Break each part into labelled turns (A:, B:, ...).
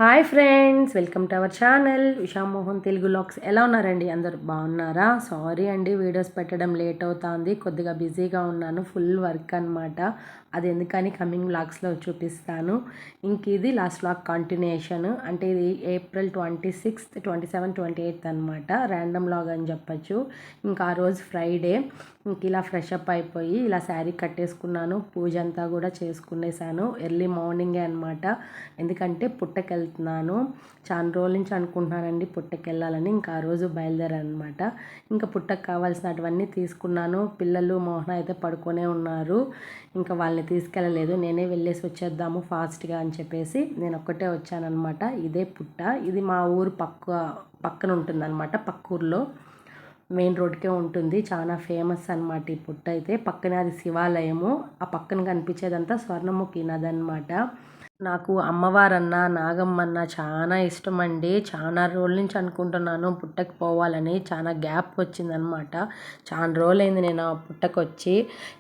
A: Hi friends, welcome to our channel Usha Mohan Telugu vlogs. ఎలా ఉన్నారండి? అందరు బాగున్నారా? సారీ అండి, వీడియోస్ పెట్టడం లేట్ అవుతుంది, కొద్దిగా బిజీగా ఉన్నాను, ఫుల్ వర్క్ అనమాట. అది ఎందుకని కమింగ్ వ్లాగ్స్లో చూపిస్తాను. ఇంక ఇది లాస్ట్ వ్లాగ్ కంటిన్యూషన్. అంటే ఇది April 26th, 27, 28 అనమాట. ర్యాండమ్ వ్లాగ్ అని చెప్పచ్చు. ఇంకా ఆ రోజు ఫ్రైడే. ఇంక ఇలా ఫ్రెష్ అప్ అయిపోయి ఇలా శారీ కట్టేసుకున్నాను. పూజ అంతా కూడా చేసుకునేసాను ఎర్లీ మార్నింగే అనమాట. ఎందుకంటే పుట్టకి వెళ్తున్నాను. చాలా రోజుల నుంచి అనుకుంటున్నానండి పుట్టకి వెళ్ళాలని. ఇంకా ఆ రోజు బయలుదేరనమాట. ఇంకా పుట్టకు కావాల్సినటువన్నీ తీసుకున్నాను. పిల్లలు మోహన అయితే పడుకొనే ఉన్నారు. ఇంకా వాళ్ళని తీసుకెళ్ళలేదు, నేనే వెళ్ళేసి వచ్చేద్దాము ఫాస్ట్గా అని చెప్పేసి నేను ఒక్కటే వచ్చానమాట. ఇదే పుట్ట. ఇది మా ఊరు పక్కన ఉంటుందన్నమాట. పక్క ఊర్లో మెయిన్ రోడ్కే ఉంటుంది. చాలా ఫేమస్ అనమాట ఈ పుట్ట అయితే. పక్కనే అది శివాలయము. ఆ పక్కన కనిపించేదంతా స్వర్ణముఖి నది అనమాట. నాకు అమ్మవారన్నా నాగమ్మన్నా చాలా ఇష్టం అండి. చాలా రోజుల నుంచి అనుకుంటున్నాను పుట్టకి పోవాలని. చాలా గ్యాప్ వచ్చిందనమాట. చాలా రోజులైంది నేను పుట్టకు వచ్చి.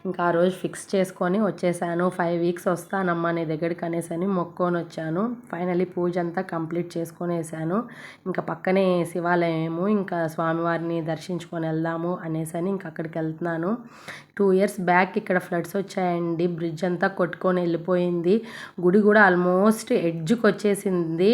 A: ఇంకా ఆ రోజు ఫిక్స్ చేసుకొని వచ్చేసాను. 5 weeks వస్తానమ్మా నీ దగ్గరికి అనేసి మొక్కొని వచ్చాను. ఫైనలీ పూజ అంతా కంప్లీట్ చేసుకొనేసాను. ఇంకా పక్కనే శివాలయము. ఇంకా స్వామివారిని దర్శించుకొని వెళ్దాము అనేసి ఇంకా అక్కడికి వెళ్తున్నాను. 2 years బ్యాక్ ఇక్కడ ఫ్లడ్స్ వచ్చాయండి. బ్రిడ్జ్ అంతా కొట్టుకొని వెళ్ళిపోయింది. గుడి కూడా ఆల్మోస్ట్ ఎడ్జ్కి వచ్చేసింది.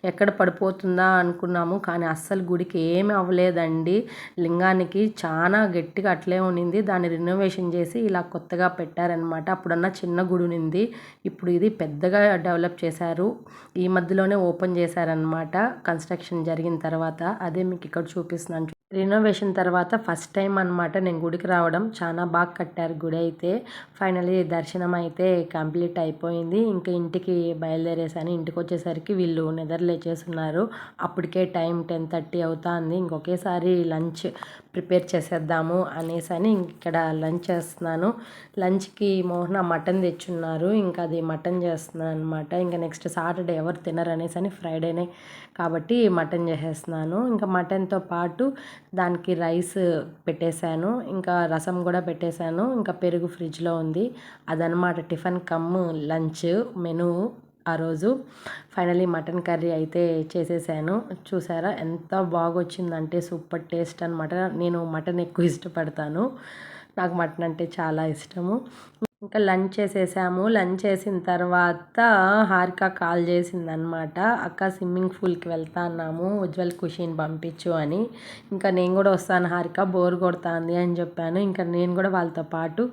A: ఎక్కడ పడిపోతుందా అనుకున్నాము, కానీ అస్సలు గుడికి ఏమీ అవ్వలేదండి. లింగానికి చాలా గట్టిగా అట్లే ఉన్నింది. దాన్ని రినోవేషన్ చేసి ఇలా కొత్తగా పెట్టారనమాట. అప్పుడన్నా చిన్న గుడి ఉన్నింది, ఇప్పుడు ఇది పెద్దగా డెవలప్ చేశారు. ఈ మధ్యలోనే ఓపెన్ చేశారనమాట కన్స్ట్రక్షన్ జరిగిన తర్వాత. అదే మీకు ఇక్కడ చూపిస్తున్నాను. రినోవేషన్ తర్వాత ఫస్ట్ టైం అనమాట నేను గుడికి రావడం. చాలా బాగా కట్టారు గుడి అయితే. ఫైనలీ దర్శనం అయితే కంప్లీట్ అయిపోయింది. ఇంకా ఇంటికి బయలుదేరేసాను. ఇంటికి వచ్చేసరికి వీళ్ళు నిద్రలేచేస్తున్నారు. అప్పటికే టైం 10:30 అవుతుంది. ఇంకొకేసారి లంచ్ ప్రిపేర్ చేసేద్దాము అనేసి ఇక్కడ లంచ్ చేస్తున్నాను. లంచ్కి మోహన మటన్ తెచ్చున్నారు. ఇంకా అది మటన్ చేస్తున్నాను అనమాట. ఇంకా నెక్స్ట్ సాటర్డే ఎవరు తినరు అనేసి ఫ్రైడేనే కాబట్టి మటన్ చేసేస్తున్నాను. ఇంకా మటన్తో పాటు దానికి రైస్ పెట్టేశాను. ఇంకా రసం కూడా పెట్టేశాను. ఇంకా పెరుగు ఫ్రిడ్జ్లో ఉంది. అదనమాట టిఫిన్ కమ్ లంచ్ మెనూ ఆ రోజు. ఫైనలీ మటన్ కర్రీ అయితే చేసేసాను. చూసారా ఎంత బాగా వచ్చిందంటే సూపర్ టేస్ట్ అనమాట. నేను మటన్ ఎక్కువ ఇష్టపడతాను. నాకు మటన్ అంటే చాలా ఇష్టము. ఇంకా లంచ్ చేసేసాము. లంచ్ చేసిన తర్వాత హారిక కాల్ చేసిందనమాట. అక్క స్విమ్మింగ్ పూల్కి వెళ్తాన్నాము, ఉజ్వల్ ఖుషిని పంపించు అని. ఇంకా నేను కూడా వస్తాను హారిక, బోర్ కొడుతుంది అని చెప్పాను. ఇంకా నేను కూడా వాళ్ళతో పాటు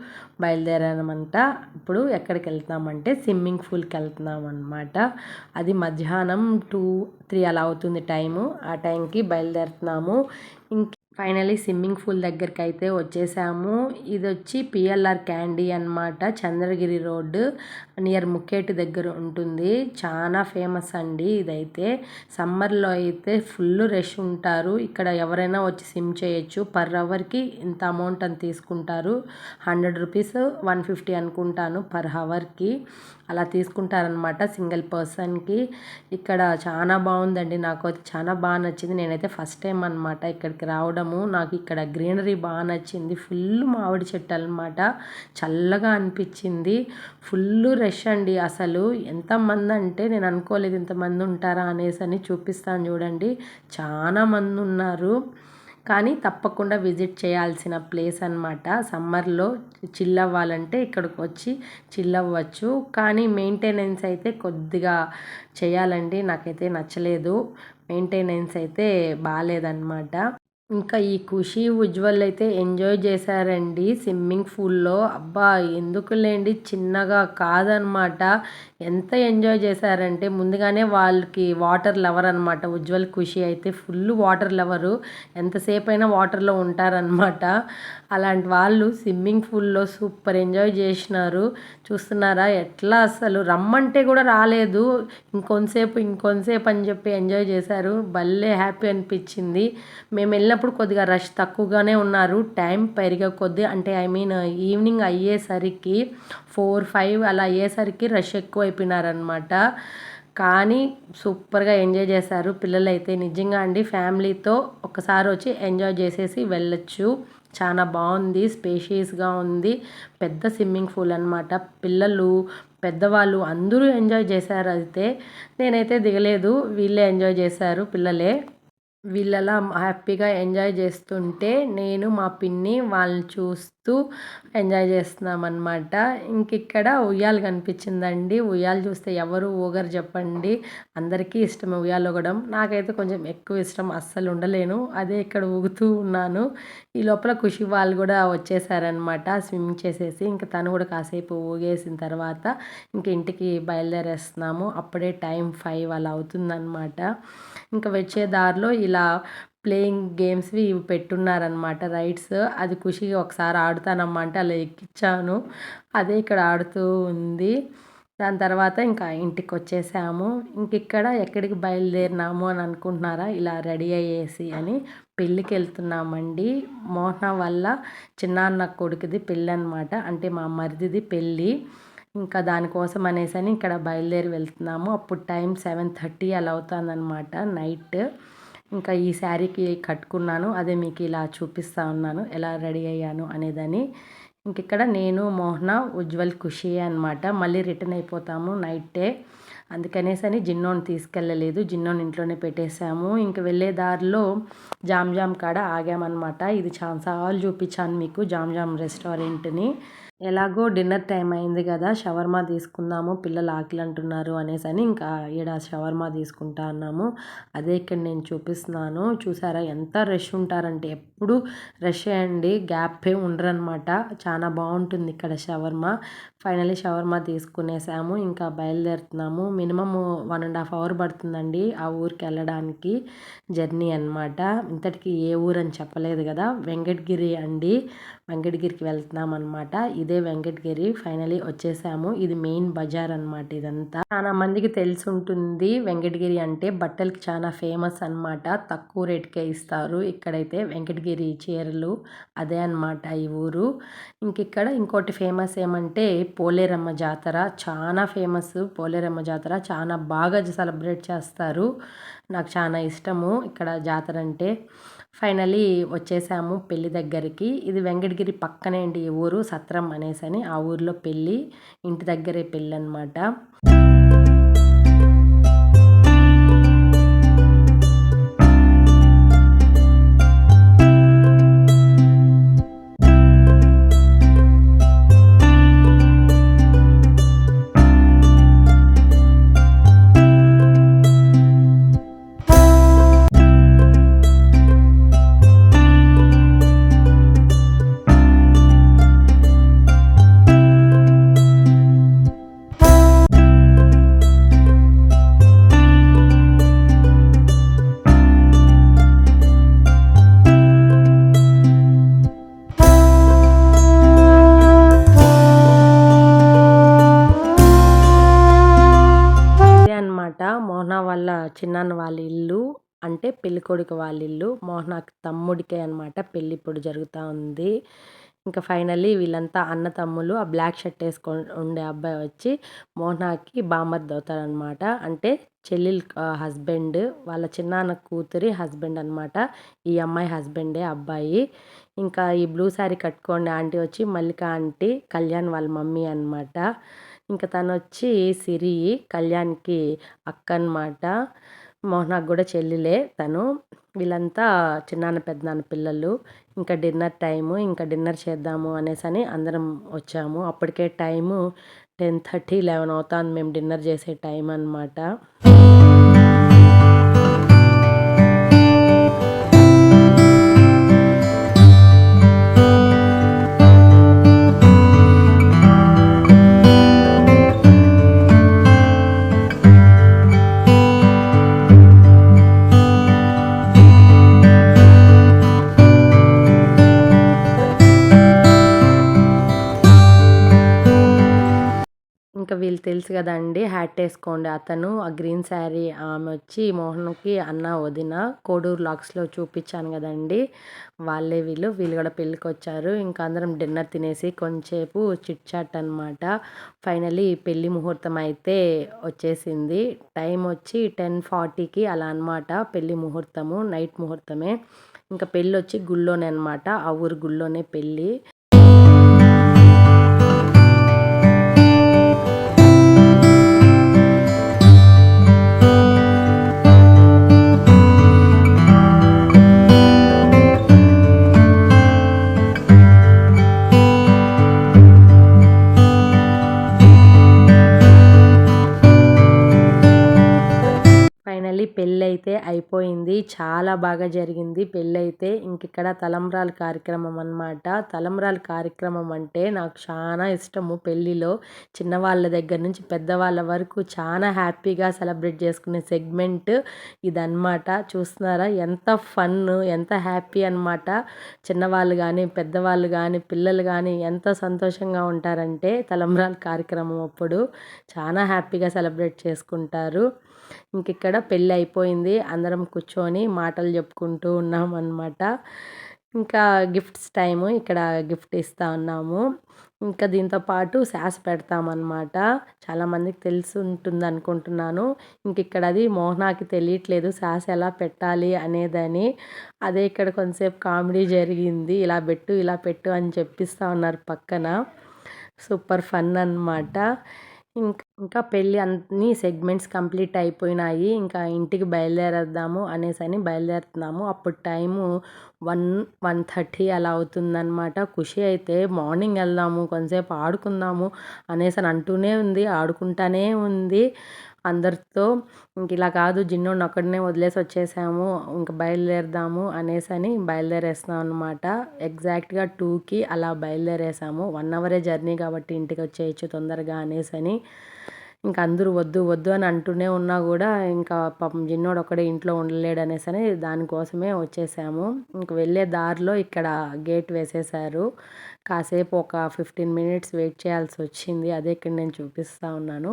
A: బయలుదేరానమాట. ఇప్పుడు ఎక్కడికి వెళ్తున్నామంటే స్విమ్మింగ్ పూల్కి వెళ్తున్నాం అనమాట. అది మధ్యాహ్నం 2-3 అలా అవుతుంది టైము. ఆ టైంకి బయలుదేరుతున్నాము. ఫైనలీ స్విమ్మింగ్ పూల్ దగ్గరికి అయితే వచ్చేసాము. ఇది వచ్చి PLR క్యాండీ అనమాట. చంద్రగిరి రోడ్డు నియర్ ముక్కేటి దగ్గర ఉంటుంది. చాలా ఫేమస్ అండి ఇదైతే. సమ్మర్లో అయితే ఫుల్ రష్ ఉంటారు. ఇక్కడ ఎవరైనా వచ్చి స్విమ్ చేయొచ్చు. పర్ అవర్కి ఇంత అమౌంట్ అని తీసుకుంటారు. 100 rupees, 150 అనుకుంటాను పర్ అవర్కి. అలా తీసుకుంటారనమాట సింగిల్ పర్సన్కి. ఇక్కడ చాలా బాగుందండి. నాకు అయితే చాలా బాగా నచ్చింది. నేనైతే ఫస్ట్ టైం అనమాట ఇక్కడికి రావడము. నాకు ఇక్కడ గ్రీనరీ బాగా నచ్చింది. ఫుల్ మామిడి చెట్టు అనమాట. చల్లగా అనిపించింది. ఫుల్ రష్ అండి. అసలు ఎంతమంది అంటే నేను అనుకోలేదు ఇంతమంది ఉంటారా అనేసి చూపిస్తాను చూడండి. చాలా మంది ఉన్నారు. కానీ తప్పకుండా విజిట్ చేయాల్సిన ప్లేస్ అనమాట. సమ్మర్లో చిల్ అవ్వాలంటే ఇక్కడికి వచ్చి చిల్ అవ్వచ్చు. కానీ మెయింటెనెన్స్ అయితే కొద్దిగా చేయాలండి. నాకైతే నచ్చలేదు. మెయింటెనెన్స్ అయితే బాగాలేదన్నమాట. ఇంకా ఈ ఖుషి ఉజ్వల్ అయితే ఎంజాయ్ చేశారండి స్విమ్మింగ్ పూల్లో. అబ్బా ఎందుకులేండి, చిన్నగా కాదనమాట. ఎంత ఎంజాయ్ చేశారంటే ముందుగానే వాళ్ళకి వాటర్ లవర్ అనమాట. ఉజ్వల్ ఖుషి అయితే ఫుల్ వాటర్ లవరు. ఎంతసేపు అయినా వాటర్లో ఉంటారనమాట. అలాంటి వాళ్ళు స్విమ్మింగ్ పూల్లో సూపర్ ఎంజాయ్ చేసినారు. చూస్తున్నారా ఎట్లా, అసలు రమ్మంటే కూడా రాలేదు. ఇంకొంతసేపు అని చెప్పి ఎంజాయ్ చేశారు. భలే హ్యాపీ అనిపించింది. మేము వెళ్ళినప్పుడు కొద్దిగా రష్ తక్కువగానే ఉన్నారు. టైం పెరిగే కొద్దీ అంటే ఈవినింగ్ అయ్యేసరికి 4-5 అలా అయ్యేసరికి రష్ ఎక్కువ అయిపోయినారనమాట. కానీ సూపర్గా ఎంజాయ్ చేశారు పిల్లలైతే. నిజంగా అండి, ఫ్యామిలీతో ఒకసారి వచ్చి ఎంజాయ్ చేసేసి వెళ్ళొచ్చు. చాలా బాగుంది, స్పేషియస్గా ఉంది. పెద్ద స్విమ్మింగ్ పూల్ అనమాట. పిల్లలు పెద్దవాళ్ళు అందరూ ఎంజాయ్ చేశారు. అయితే నేనైతే దిగలేదు, వీళ్ళే ఎంజాయ్ చేశారు పిల్లలే. వీళ్ళలా హ్యాపీగా ఎంజాయ్ చేస్తుంటే నేను మా పిన్ని వాళ్ళని చూస్తూ ఎంజాయ్ చేస్తున్నామన్నమాట. ఇంకిక్కడ ఉయ్యాల కనిపించిందండి. ఉయ్యాల చూస్తే ఎవరు ఊగరు చెప్పండి. అందరికీ ఇష్టమే ఉయ్యాల ఊగడం. నాకైతే కొంచెం ఎక్కువ ఇష్టం, అస్సలు ఉండలేను. అదే ఇక్కడ ఊగుతూ ఉన్నాను. ఈ లోపల ఖుషి వాళ్ళు కూడా వచ్చేసారనమాట స్విమ్మింగ్ చేసేసి. ఇంక తను కూడా కాసేపు ఊగేసిన తర్వాత ఇంక ఇంటికి బయలుదేరేస్తున్నాము. అప్పుడే టైం 5 అలా అవుతుందన్నమాట. ఇంకా వచ్చే దారిలో ఇలా ప్లేయింగ్ గేమ్స్వి ఇవి పెట్టున్నారనమాట రైడ్స్. అది ఖుషిగా ఒకసారి ఆడుతానమ్మా అంటే అలా ఎక్కించాను. అదే ఇక్కడ ఆడుతూ ఉంది. దాని తర్వాత ఇంకా ఇంటికి వచ్చేసాము. ఇంక ఇక్కడ ఎక్కడికి బయలుదేరినాము అని అనుకుంటున్నారా, ఇలా రెడీ అయ్యేసి అని పెళ్ళికి వెళ్తున్నామండి. మోహన వల్ల చిన్నాన్న కొడుకుది పెళ్ళి అనమాట, అంటే మా మరిదిది పెళ్ళి. ఇంకా దానికోసం అనేసని ఇక్కడ బయలుదేరి వెళ్తున్నాము. అప్పుడు టైం 7:30 అలా అవుతుందన్నమాట నైట్. ఇంకా ఈ శారీకి కట్టుకున్నాను, అదే మీకు ఇలా చూపిస్తూ ఉన్నాను ఎలా రెడీ అయ్యాను అనేదని. ఇంక ఇక్కడ నేను, మోహన, ఉజ్వల్, ఖుషి అనమాట. మళ్ళీ రిటర్న్ అయిపోతాము నైటే. అందుకనేసని జిన్నోని తీసుకెళ్ళలేదు, జిన్నోని ఇంట్లోనే పెట్టేశాము. ఇంక వెళ్ళే దారిలో జామ్ కాడ ఆగామన్నమాట. ఇది చాలాసార్లు చూపించాను మీకు జామ్ రెస్టారెంట్ని. ఎలాగో డిన్నర్ టైం అయింది కదా, షవర్మా తీసుకుందాము, పిల్లలు ఆకలి అంటున్నారు అనేసని ఇంకా ఈడ షవర్మా తీసుకుంటా అన్నాము. అదే ఇక్కడ నేను చూపిస్తున్నాను. చూసారా ఎంత రష్ ఉంటారంటే, ఎప్పుడు రష్ అండి, గ్యాపే ఉండరనమాట. చాలా బాగుంటుంది ఇక్కడ షవర్మా. Finally shawarma తీసుకునేసాము. ఇంకా బయలుదేరుతున్నాము. మినిమమ్ 1.5 hours పడుతుందండి ఆ ఊరికి వెళ్ళడానికి జర్నీ అనమాట. ఇంతటికి ఏ ఊరు అని చెప్పలేదు కదా, వెంకటగిరి అండి. వెంకటగిరికి వెళ్తున్నాం అనమాట. ఇదే వెంకటగిరి. ఫైనలీ వచ్చేసాము. ఇది మెయిన్ బజార్ అనమాట. ఇదంతా చాలా మందికి తెలిసి ఉంటుంది. వెంకటగిరి అంటే బట్టలకి చాలా ఫేమస్ అనమాట. తక్కువ రేట్కే ఇస్తారు ఇక్కడైతే వెంకటగిరి చీరలు. అదే అనమాట ఈ ఊరు. ఇక్కడ ఇంకోటి ఫేమస్ ఏమంటే పోలేరమ్మ జాతర. చాలా ఫేమస్ పోలేరమ్మ జాతర. చాలా బాగా సెలబ్రేట్ చేస్తారు. నాకు చాలా ఇష్టము ఇక్కడ జాతర అంటే. ఫైనలీ వచ్చేసాము పెళ్ళి దగ్గరికి. ఇది వెంకటగిరి పక్కనే అండి ఈ ఊరు, సత్రం అనేసని. ఆ ఊర్లో పెళ్ళి, ఇంటి దగ్గరే పెళ్ళి అనమాట. మోహన వాళ్ళ చిన్నాన్న వాళ్ళ ఇల్లు, అంటే పెళ్ళికొడుకు వాళ్ళ ఇల్లు. మోహనకి తమ్ముడికే అనమాట పెళ్ళి ఇప్పుడు జరుగుతూ ఉంది. ఇంకా ఫైనల్లీ వీళ్ళంతా అన్న తమ్ములు. ఆ బ్లాక్ షర్ట్ వేసుకొని ఉండే అబ్బాయి వచ్చి మోహనాకి బామర్ది అవుతాడనమాట. అంటే చెల్లెలు హస్బెండ్, వాళ్ళ చిన్నాన్న కూతురి హస్బెండ్ అనమాట. ఈ అమ్మాయి హస్బెండే అబ్బాయి. ఇంకా ఈ బ్లూ శారీ కట్టుకోండి ఆంటీ వచ్చి మల్లిక ఆంటీ, కళ్యాణ్ వాళ్ళ మమ్మీ అనమాట. ఇంకా తను వచ్చి సిరి, కళ్యాణ్కి అక్క అనమాట. మోహనాకు కూడా చెల్లిలే తను. వీళ్ళంతా చిన్నాన్న పెద్దనాన్న పిల్లలు. ఇంకా డిన్నర్ టైము, ఇంకా డిన్నర్ చేద్దాము అనేసని అందరం వచ్చాము. అప్పటికే టైము 10:30, 11 అవుతుంది మేము డిన్నర్ చేసే టైం అనమాట. ఇంకా వీళ్ళు తెలుసు కదండి, హ్యాట్ వేసుకోండి అతను, ఆ గ్రీన్ శారీ ఆమె వచ్చి మోహన్కి అన్న వదిన. కోడూరు లాక్స్లో చూపించాను కదండి, వాళ్ళే వీళ్ళు. వీళ్ళు కూడా పెళ్ళికి వచ్చారు. ఇంకా అందరం డిన్నర్ తినేసి కొంచెంసేపు చిట్ చాట్ అనమాట. ఫైనలీ పెళ్ళి ముహూర్తం అయితే వచ్చేసింది. టైం వచ్చి 10:40కి అలా అనమాట పెళ్ళి ముహూర్తము, నైట్ ముహూర్తమే. ఇంకా పెళ్ళి వచ్చి గుళ్ళోనే అనమాట, ఆ ఊరు గుళ్ళోనే పెళ్ళి. ఫైనల్లీ పెళ్ళైతే అయిపోయింది. చాలా బాగా జరిగింది పెళ్ళైతే. ఇంకిక్కడ తలంబ్రాలు కార్యక్రమం అనమాట. తలంబ్రాలు కార్యక్రమం అంటే నాకు చాలా ఇష్టము పెళ్ళిలో. చిన్నవాళ్ళ దగ్గర నుంచి పెద్దవాళ్ళ వరకు చాలా హ్యాపీగా సెలబ్రేట్ చేసుకునే సెగ్మెంట్ ఇదనమాట. చూస్తున్నారా ఎంత ఫన్, ఎంత హ్యాపీ అనమాట. చిన్నవాళ్ళు కానీ, పెద్దవాళ్ళు కానీ, పిల్లలు కానీ ఎంత సంతోషంగా ఉంటారంటే తలంబ్రాల కార్యక్రమం అప్పుడు చాలా హ్యాపీగా సెలబ్రేట్ చేసుకుంటారు. ఇంకిక్కడ పెళ్ళి అయిపోయింది. అందరం కూర్చొని మాటలు చెప్పుకుంటూ ఉన్నాం అనమాట. ఇంకా గిఫ్ట్స్ టైము. ఇక్కడ గిఫ్ట్ ఇస్తా ఉన్నాము. ఇంకా దీంతో పాటు సాస్ పెడతామన్నమాట. చాలామందికి తెలిసి ఉంటుంది అనుకుంటున్నాను. ఇంకిక్కడ అది మోహనాకి తెలియట్లేదు సాస్ ఎలా పెట్టాలి అనేదని. అదే ఇక్కడ కొంతసేపు కామెడీ జరిగింది. ఇలా పెట్టు, ఇలా పెట్టు అని చెప్పిస్తూ ఉన్నారు పక్కన. సూపర్ ఫన్ అనమాట. ఇంకా పెళ్ళి అన్ని సెగ్మెంట్స్ కంప్లీట్ అయిపోయినాయి. ఇంకా ఇంటికి బయలుదేరేద్దాము అనేసని బయలుదేరుతున్నాము. అప్పుడు టైము 1:30 అలా అవుతుందన్నమాట. ఖుషి అయితే మార్నింగ్ వెళ్దాము, కొంతసేపు ఆడుకుందాము అనేసని అంటూనే ఉంది, ఆడుకుంటానే ఉంది అందరితో. ఇంక ఇలా కాదు జిన్నోడిని ఒక్కడినే వదిలేసి వచ్చేసాము, ఇంక బయలుదేరదాము అనేసని బయలుదేరేస్తున్నాం అనమాట. ఎగ్జాక్ట్గా 2కి అలా బయలుదేరేసాము. 1 అవరే జర్నీ కాబట్టి ఇంటికి వచ్చేయచ్చు తొందరగా అనేసని. ఇంకా అందరూ వద్దు వద్దు అని అంటూనే ఉన్నా కూడా ఇంకా పాపం జిన్నోడు ఒక్కడే ఇంట్లో ఉండలేడు అనేసని దానికోసమే వచ్చేసాము. ఇంక వెళ్ళే దారిలో ఇక్కడ గేట్ వేసేసారు. కాసేపు ఒక 15 మినిట్స్ వెయిట్ చేయాల్సి వచ్చింది. అదే ఇక్కడ నేను చూపిస్తూ ఉన్నాను.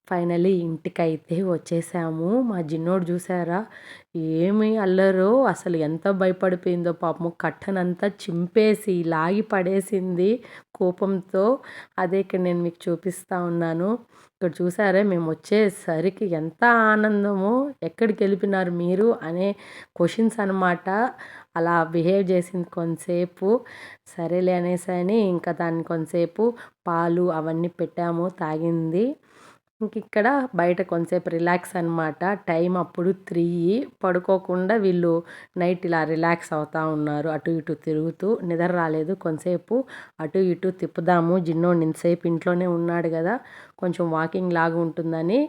A: ఫైనలీ ఇంటికైతే వచ్చేసాము. మా జిన్నోడు చూసారా ఏమి అల్లరో, అసలు ఎంత భయపడిపోయిందో పాపము. కట్టనంతా చింపేసి లాగి పడేసింది కోపంతో. అదే ఇక్కడ నేను మీకు చూపిస్తూ ఉన్నాను. ఇక్కడ చూసారా మేము వచ్చేసరికి ఎంత ఆనందమో, ఎక్కడికి వెళ్ళిపోయినారు మీరు అనే క్వశ్చన్స్ అనమాట. అలా బిహేవ్ చేసింది కొంతసేపు. సరేలే అనేసని ఇంకా దాన్ని కొంతసేపు పాలు అవన్నీ పెట్టాము, తాగింది. ఇంకిక్కడ బయట కొంతసేపు రిలాక్స్ అనమాట. టైం అప్పుడు 3. పడుకోకుండా వీళ్ళు నైట్ ఇలా రిలాక్స్ అవుతూ ఉన్నారు, అటు ఇటు తిరుగుతూ. నిద్ర రాలేదు, కొంతసేపు అటు ఇటు తిప్పుదాము, జిన్నోడు ఇంతసేపు ఇంట్లోనే ఉన్నాడు కదా, కొంచెం వాకింగ్ లాగా ఉంటుందని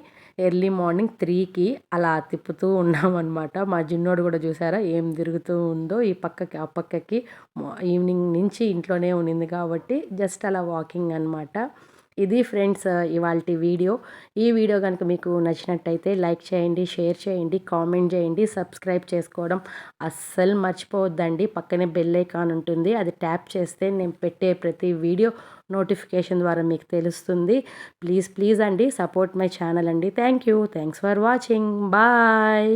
A: ఎర్లీ మార్నింగ్ 3కి అలా తిప్పుతూ ఉన్నామన్నమాట. మా జిన్నోడు కూడా చూసారా ఏం తిరుగుతూ ఉందో ఈ పక్కకి ఆ పక్కకి. ఈవినింగ్ నుంచి ఇంట్లోనే ఉండింది కాబట్టి జస్ట్ అలా వాకింగ్ అనమాట. ఇది ఫ్రెండ్స్ ఇవాల్టి వీడియో. ఈ వీడియో కనుక మీకు నచ్చినట్టయితే లైక్ చేయండి, షేర్ చేయండి, కామెంట్ చేయండి, సబ్స్క్రైబ్ చేసుకోవడం అస్సలు మర్చిపోవద్దండి. పక్కనే బెల్ ఐకాన్ ఉంటుంది, అది ట్యాప్ చేస్తే నేను పెట్టే ప్రతి వీడియో నోటిఫికేషన్ ద్వారా మీకు తెలుస్తుంది. ప్లీజ్ అండి సపోర్ట్ మై ఛానల్ అండి. Thanks for watching. బాయ్.